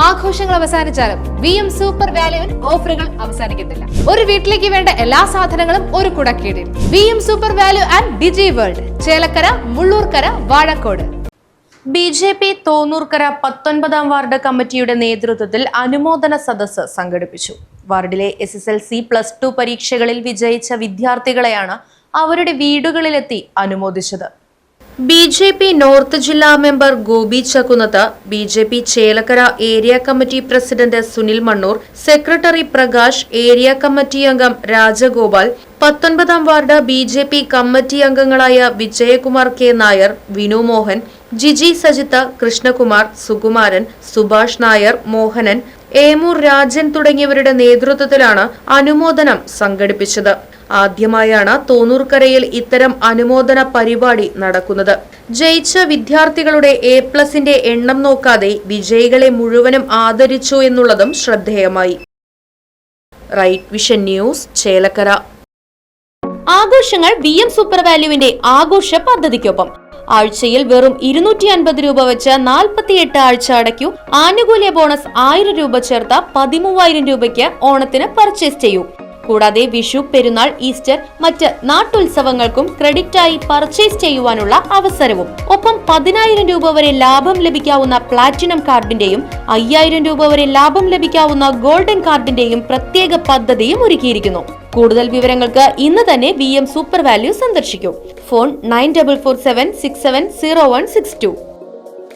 ആഘോഷങ്ങൾ അവസാനിച്ചാലും VM super വാല്യുവിൽ ഓഫറുകൾ അവസാനിക്കുന്നില്ല. ഒരു വീട്ടിലേക്ക് വേണ്ട എല്ലാ സാധനങ്ങളും ഒരു കുടക്കീഴിൽ. VM super value and digi world, Chelakkara, Mullurkara, Vazhakode. BJP Thonnurkara 19ാം വാർഡ് കമ്മിറ്റിയുടെ നേതൃത്വത്തിൽ അനുമോദന സദസ്സ് സംഘടിപ്പിച്ചു. വാർഡിലെ SSLC+2 പരീക്ഷകളിൽ വിജയിച്ച വിദ്യാർത്ഥികളെയാണ് അവരുടെ വീടുകളിലെത്തി അനുമോദിച്ചത്. BJP നോർത്ത് ജില്ലാ member Gopi Chakkunnath, BJP Chelakkara area committee president Sunil Mannur, secretary Prakash, area committee അംഗം രാജഗോപാൽ, 19ാം വാർഡ് BJP കമ്മിറ്റി അംഗങ്ങളായ വിജയകുമാർ K നായർ, വിനു മോഹൻ, ജിജി സജിത്ത്, കൃഷ്ണകുമാർ, സുകുമാരൻ, സുഭാഷ് നായർ, മോഹനൻ, ഏമൂർ രാജൻ തുടങ്ങിയവരുടെ നേതൃത്വത്തിലാണ് അനുമോദനം സംഘടിപ്പിച്ചത്. ആദ്യമായാണ് തോന്നൂർക്കരയിൽ ഇത്തരം അനുമോദന പരിപാടി നടക്കുന്നത്. ജയിച്ച വിദ്യാർത്ഥികളുടെ A+ന്റെ എണ്ണം നോക്കാതെ വിജയികളെ മുഴുവനും ആദരിച്ചു എന്നുള്ളതും ശ്രദ്ധേയമായി. Right vision news, Chelakkara. ആഘോഷങ്ങൾ VM സൂപ്പർ വാല്യുവിന്റെ ആഘോഷ പദ്ധതിക്കൊപ്പം. ആഴ്ചയിൽ വെറും 250 രൂപ വെച്ച് 48 ആഴ്ച അടയ്ക്കൂ. ആനുകൂല്യ ബോണസ് 1000 രൂപ ചേർത്ത 13000 രൂപയ്ക്ക് ഓണത്തിന് പർച്ചേസ് ചെയ്യൂ. കൂടാതെ വിഷു, പെരുന്നാൾ, ഈസ്റ്റർ, മറ്റ് നാട്ടുത്സവങ്ങൾക്കും ക്രെഡിറ്റായി പർച്ചേസ് ചെയ്യുവാനുള്ള അവസരവും. ഒപ്പം 10000 രൂപ വരെ ലാഭം ലഭിക്കാവുന്ന പ്ലാറ്റിനം കാർഡിന്റെയും 5000 രൂപ വരെ ലാഭം ലഭിക്കാവുന്ന ഗോൾഡൻ കാർഡിന്റെയും പ്രത്യേക പദ്ധതിയും ഒരുക്കിയിരിക്കുന്നു. കൂടുതൽ വിവരങ്ങൾക്ക് ഇന്ന് തന്നെ VM സൂപ്പർ വാല്യൂ സന്ദർശിക്കൂ. ഫോൺ 9447670162.